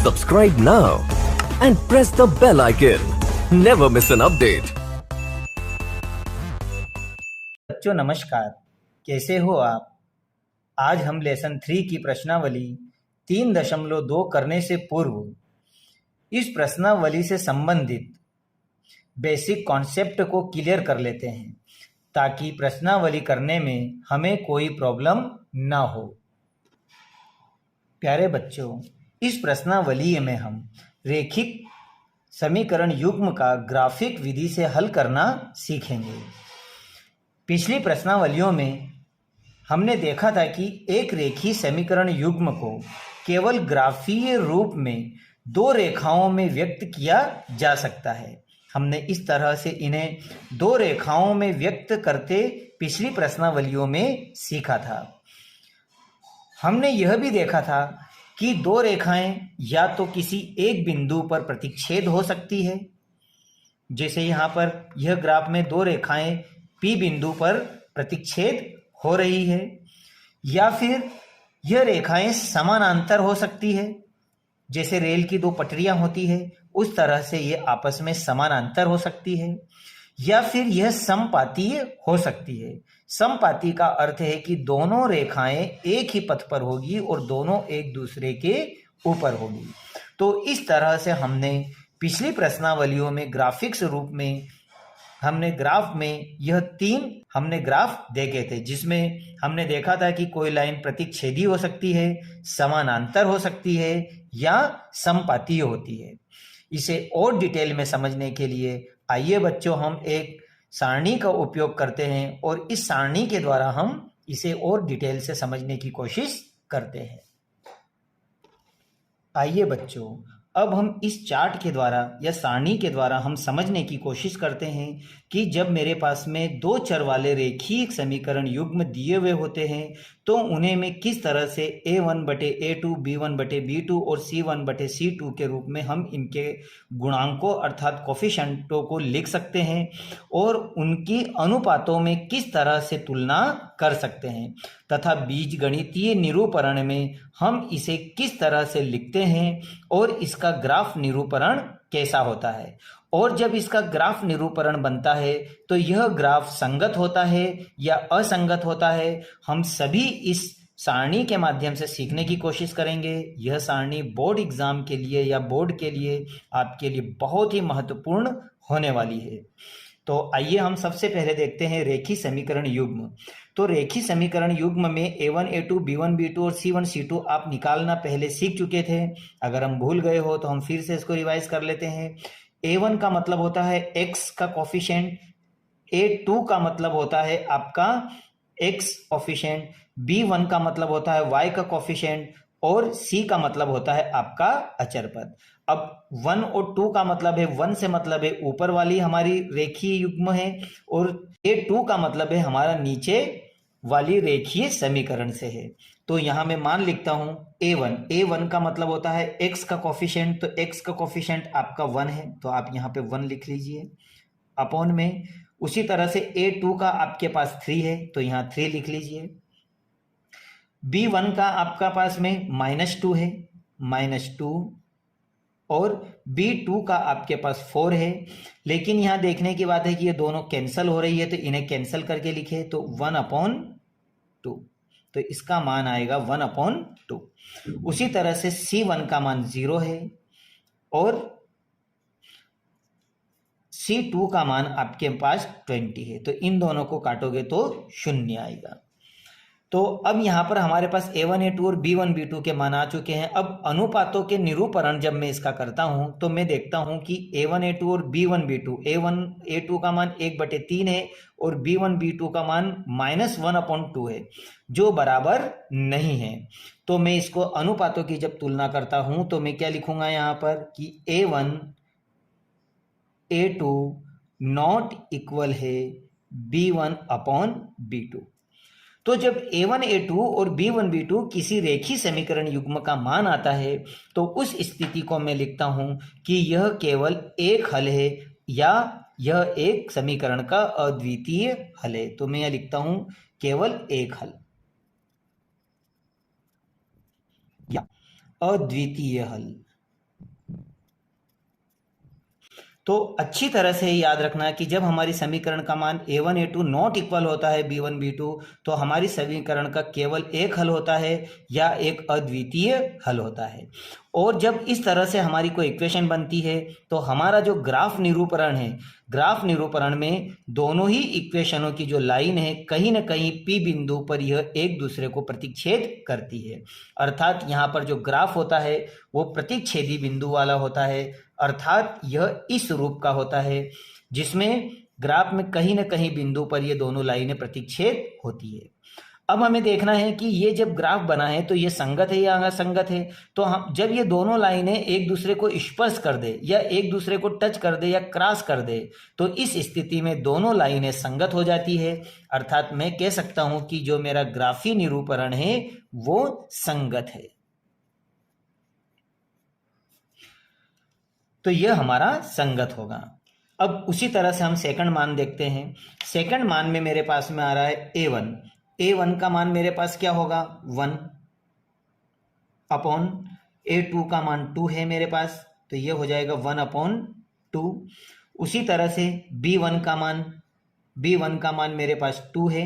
Subscribe now and press the bell icon. Never miss an update. बच्चों नमस्कार, कैसे हो आप। आज हम लेसन 3 की प्रश्नावली 3.2 करने से पूर्व इस प्रश्नावली से संबंधित बेसिक कॉन्सेप्ट को क्लियर कर लेते हैं ताकि प्रश्नावली करने में हमें कोई प्रॉब्लम ना हो। प्यारे बच्चों, इस प्रश्नावली में हम रेखिक समीकरण युग्म का ग्राफिक विधि से हल करना सीखेंगे। पिछली प्रश्नावलियों में हमने देखा था कि एक रेखीय समीकरण युग्म को केवल ग्राफीय रूप में 2 रेखाओं में व्यक्त किया जा सकता है। हमने इस तरह से इन्हें 2 रेखाओं में व्यक्त करते पिछली प्रश्नावलियों में सीखा था। हमने यह भी देखा था कि 2 रेखाएं या तो किसी एक बिंदु पर प्रतिच्छेद हो सकती है, जैसे यहाँ पर यह ग्राफ में 2 रेखाएं P बिंदु पर प्रतिच्छेद हो रही है, या फिर यह रेखाएं समानांतर हो सकती है, जैसे रेल की 2 पटरियां होती है उस तरह से ये आपस में समानांतर हो सकती है, या फिर यह समपातीय हो सकती है। समपाती का अर्थ है कि दोनों रेखाएं एक ही पथ पर होगी और दोनों एक दूसरे के ऊपर होगी। तो इस तरह से हमने पिछली प्रश्नावलियों में ग्राफिक्स रूप में हमने ग्राफ में यह 3 हमने ग्राफ देखे थे, जिसमें हमने देखा था कि कोई लाइन प्रतिच्छेदी हो सकती है, समानांतर हो सकती है या समपातीय होती है। इसे और डिटेल में समझने के लिए आइए बच्चों हम एक सारणी का उपयोग करते हैं और इस सारणी के द्वारा हम इसे और डिटेल से समझने की कोशिश करते हैं। आइए बच्चों, अब हम इस चार्ट के द्वारा या सारणी के द्वारा हम समझने की कोशिश करते हैं कि जब मेरे पास में 2 चर वाले रेखीय समीकरण युग्म दिए हुए होते हैं तो उन्हें मैं किस तरह से a1/a2, b1/b2 और c1/c2 के रूप में हम इनके गुणांकों अर्थात कोफिशिएंटों को लिख सकते हैं और उनकी अनुपातों में किस तरह से तुलना कर सकते हैं, तथा बीजगणितीय निरूपण में हम इसे किस तरह से लिखते हैं और इसका ग्राफ निरूपण कैसा होता है। और जब इसका ग्राफ निरूपण बनता है तो यह ग्राफ संगत होता है या असंगत होता है, हम सभी इस सारणी के माध्यम से सीखने की कोशिश करेंगे। यह सारणी बोर्ड एग्जाम के लिए या बोर्ड के लिए आपके लिए बहुत ही महत्वपूर्ण होने वाली है। तो आइए हम सबसे पहले देखते हैं रेखीय समीकरण युग्म। तो रेखीय समीकरण युग्म में a1 a2 b1 b2 और c1 c2 आप निकालना पहले सीख चुके थे। अगर हम भूल गए हो तो हम फिर से इसको रिवाइज कर लेते हैं। a1 का मतलब होता है x का कोफिशिएंट, a2 का मतलब होता है आपका x कोफिशिएंट, b1 का मतलब होता है y का कोफिशिएंट और c का मतलब होता है आपका अचर पद। अब 1 और 2 का मतलब है, 1 से मतलब है ऊपर वाली हमारी रेखीय युग्म है और a2 का मतलब है हमारा नीचे वाली रेखीय समीकरण से है। तो यहां मैं मान लिखता हूं a1 का मतलब होता है x का कोफिशिएंट, तो x का कोफिशिएंट आपका 1 है तो आप यहां पे 1 लिख लीजिए अपॉन में। उसी तरह से a2 का आपके पास 3 है तो यहां 3 लिख लीजिए। b1 का आपका पास में -2 है, -2, और b2 का आपके पास 4 है। लेकिन यहां देखने की बात है कि ये दोनों कैंसिल हो रही है तो इन्हें कैंसिल करके लिखे तो 1/2, तो इसका मान आएगा 1/2। उसी तरह से c1 का मान 0 है और c2 का मान आपके पास 20 है, तो इन दोनों को काटोगे तो 0 आएगा। तो अब यहाँ पर हमारे पास a1 a2 और b1 b2 के मान आ चुके हैं। अब अनुपातों के निरूपण जब मैं इसका करता हूं तो मैं देखता हूं कि a1 a2 और b1 b2, a1 a2 का मान 1/3 है और b1 b2 का मान -1/2 है, जो बराबर नहीं है। तो मैं इसको अनुपातों की जब तुलना करता हूं तो मैं क्या लिखूंगा यहाँ पर कि a1 a2 नॉट इक्वल है b1/b2। तो जब a1 a2 और b1 b2 किसी रेखीय समीकरण युग्म का मान आता है तो उस स्थिति को मैं लिखता हूं कि यह केवल एक हल है या यह एक समीकरण का अद्वितीय हल है। तो मैं यह लिखता हूं केवल एक हल या अद्वितीय हल। तो अच्छी तरह से याद रखना कि जब हमारी समीकरण का मान a1 a2 नॉट इक्वल होता है b1 b2, तो हमारी समीकरण का केवल एक हल होता है या एक अद्वितीय हल होता है। और जब इस तरह से हमारी कोई इक्वेशन बनती है तो हमारा जो ग्राफ निरूपण है, ग्राफ निरूपण में दोनों ही इक्वेशनों की जो लाइन है कहीं ना कहीं P बिंदु पर यह एक दूसरे को प्रतिच्छेद करती है। अर्थात यहाँ पर जो ग्राफ होता है वो प्रतिच्छेदी बिंदु वाला होता है, अर्थात यह इस रूप का होता है जिसमें ग्राफ में कहीं ना कहीं बिंदु पर ये दोनों लाइनें प्रतिच्छेद होती है। अब हमें देखना है कि ये जब ग्राफ बना है तो ये संगत है या असंगत है। तो हम जब ये दोनों लाइनें एक दूसरे को स्पर्श कर दे या एक दूसरे को टच कर दे या क्रॉस कर दे, तो इस स्थिति में दोनों लाइनें संगत हो जाती है। अर्थात मैं कह सकता हूं कि जो मेरा ग्राफी निरूपण है वो संगत है। तो यह हमारा संगत होगा। अब उसी तरह से हम सेकंड मान देखते हैं। सेकंड मान में मेरे पास में आ रहा है a1 का मान मेरे पास क्या होगा 1 अपॉन a2 का मान 2 है मेरे पास, तो ये हो जाएगा 1 अपॉन 2। उसी तरह से b1 का मान मेरे पास 2 है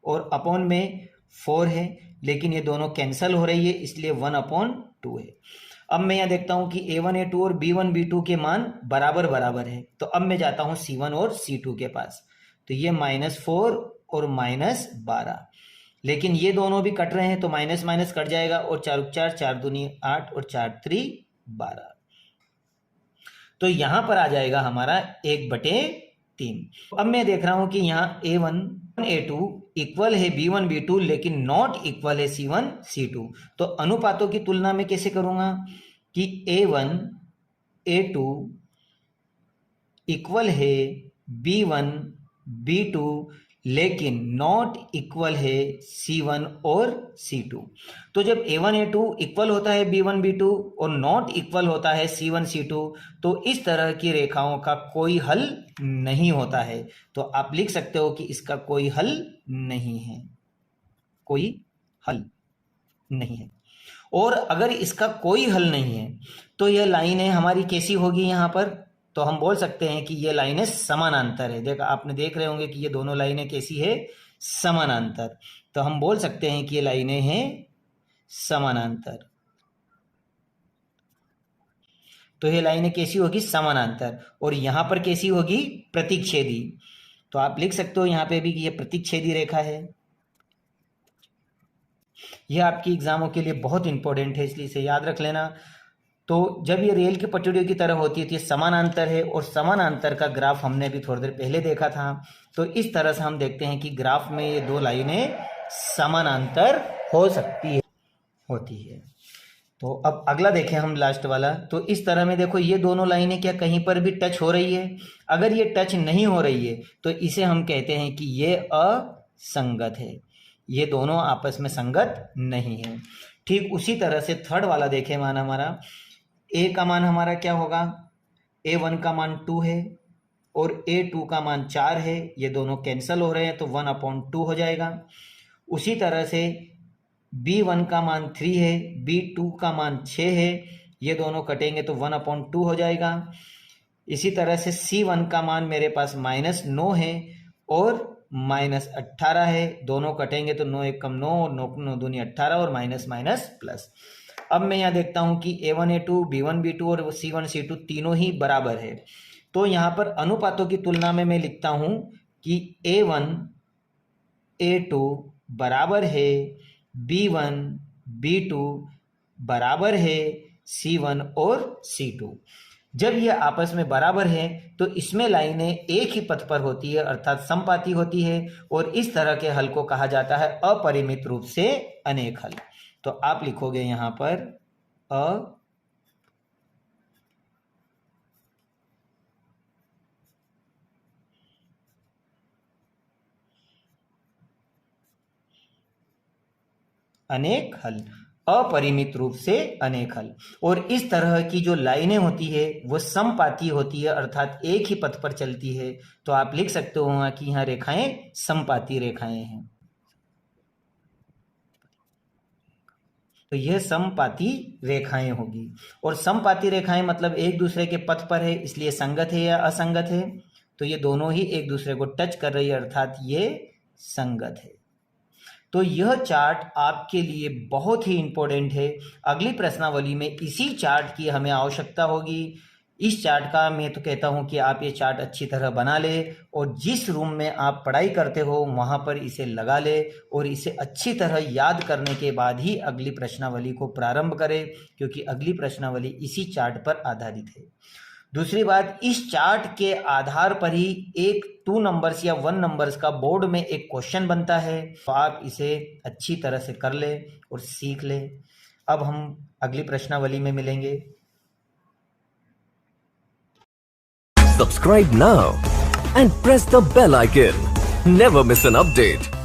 और अपॉन में 4 है, लेकिन ये दोनों कैंसल हो रही है इसलिए 1 अपॉन 2 है। अब मैं यहाँ देखता हूं कि a1 a2 और b1 b2 के मान बराबर बराबर है, तो अब मैं जाता हूं c1 और c2 के पास, तो ये -4 और -12, लेकिन ये दोनों भी कट रहे हैं तो माइनस माइनस कट जाएगा और 4 4 4 दूनी 8 और 4 3 12, तो यहां पर आ जाएगा हमारा 1/3। अब मैं देख रहा हूं कि यहाँ a1 a2 इक्वल है b1 b2 लेकिन नॉट इक्वल है c1 c2। तो अनुपातों की तुलना में कैसे करूंगा कि a1 a2 इक्वल है b1 b2 लेकिन नॉट इक्वल है c1 और c2। तो जब a1 a2 इक्वल होता है b1 b2 और नॉट इक्वल होता है c1 c2, तो इस तरह की रेखाओं का कोई हल नहीं होता है। तो आप लिख सकते हो कि इसका कोई हल नहीं है, कोई हल नहीं है। और अगर इसका कोई हल नहीं है तो यह लाइनें हमारी कैसी होगी यहाँ पर, तो हम बोल सकते हैं कि ये लाइनें समानांतर है। देखा आपने देख रहे होंगे कि ये दोनों लाइनें कैसी है, समानांतर। तो हम बोल सकते हैं कि ये लाइनें हैं समानांतर। तो ये लाइनें कैसी होगी, समानांतर। और यहां पर कैसी होगी, प्रतिच्छेदी। तो आप लिख सकते हो यहां पे भी कि ये प्रतिच्छेदी रेखा है। यह आपकी एग्जामों के लिए बहुत इंपॉर्टेंट है, इसलिए इसे याद रख लेना। तो जब ये रेल की पटरियों की तरह होती है तो ये समानांतर है, और समानांतर का ग्राफ हमने अभी थोड़ी देर पहले देखा था। तो इस तरह से हम देखते हैं कि ग्राफ में ये दो लाइनें समानांतर हो सकती है, होती है। तो अब अगला देखें हम, लास्ट वाला। तो इस तरह में देखो ये दोनों लाइनें क्या कहीं पर भी टच हो रही है? अगर ये टच नहीं हो रही है तो इसे हम कहते हैं कि ये असंगत है, ये दोनों आपस में संगत नहीं है। ठीक उसी तरह से थर्ड वाला देखें मान हमारा, ए का मान हमारा क्या होगा, a1 का मान 2 है और a2 का मान 4 है, ये दोनों कैंसिल हो रहे हैं तो 1/2 हो जाएगा। उसी तरह से b1 का मान 3 है, b2 का मान 6 है, ये दोनों कटेंगे तो 1/2 हो जाएगा। इसी तरह से c1 का मान मेरे पास -9 है और -18 है, दोनों कटेंगे तो 9 1 9 और 9 दूनी 18 और माइनस माइनस प्लस। अब मैं यहाँ देखता हूँ कि a1 a2 b1 b2 और c1 c2 तीनों ही बराबर है। तो यहाँ पर अनुपातों की तुलना में मैं लिखता हूँ कि a1 a2 बराबर है b1 b2 बराबर है c1 और c2। जब ये आपस में बराबर है तो इसमें लाइनें एक ही पथ पर होती है, अर्थात समपाती होती है, और इस तरह के हल को कहा जाता है अपरिमित रूप से अनेक हल। तो आप लिखोगे यहां पर अनेक हल, अपरिमित रूप से अनेक हल। और इस तरह की जो लाइनें होती है वो समपाती होती है, अर्थात एक ही पथ पर चलती है। तो आप लिख सकते हो कि यहाँ रेखाएं समपाती रेखाएं हैं। तो यह समपाती रेखाएं होगी। और समपाती रेखाएं मतलब एक दूसरे के पथ पर है, इसलिए संगत है या असंगत है? तो ये दोनों ही एक दूसरे को टच कर रही है, अर्थात ये संगत है। तो यह चार्ट आपके लिए बहुत ही इंपॉर्टेंट है। अगली प्रश्नावली में इसी चार्ट की हमें आवश्यकता होगी। इस चार्ट का मैं तो कहता हूं कि आप ये चार्ट अच्छी तरह बना ले और जिस रूम में आप पढ़ाई करते हो वहां पर इसे लगा ले और इसे अच्छी तरह याद करने के बाद ही अगली प्रश्नावली को प्रारंभ करें, क्योंकि अगली प्रश्नावली इसी चार्ट पर आधारित है। दूसरी बात, इस चार्ट के आधार पर ही एक 2 नंबर्स या 1 नंबर्स का बोर्ड में एक क्वेश्चन बनता है, तो आप इसे अच्छी तरह से कर ले और सीख ले। अब हम अगली प्रश्नावली में मिलेंगे। Subscribe now and press the bell icon. Never miss an update.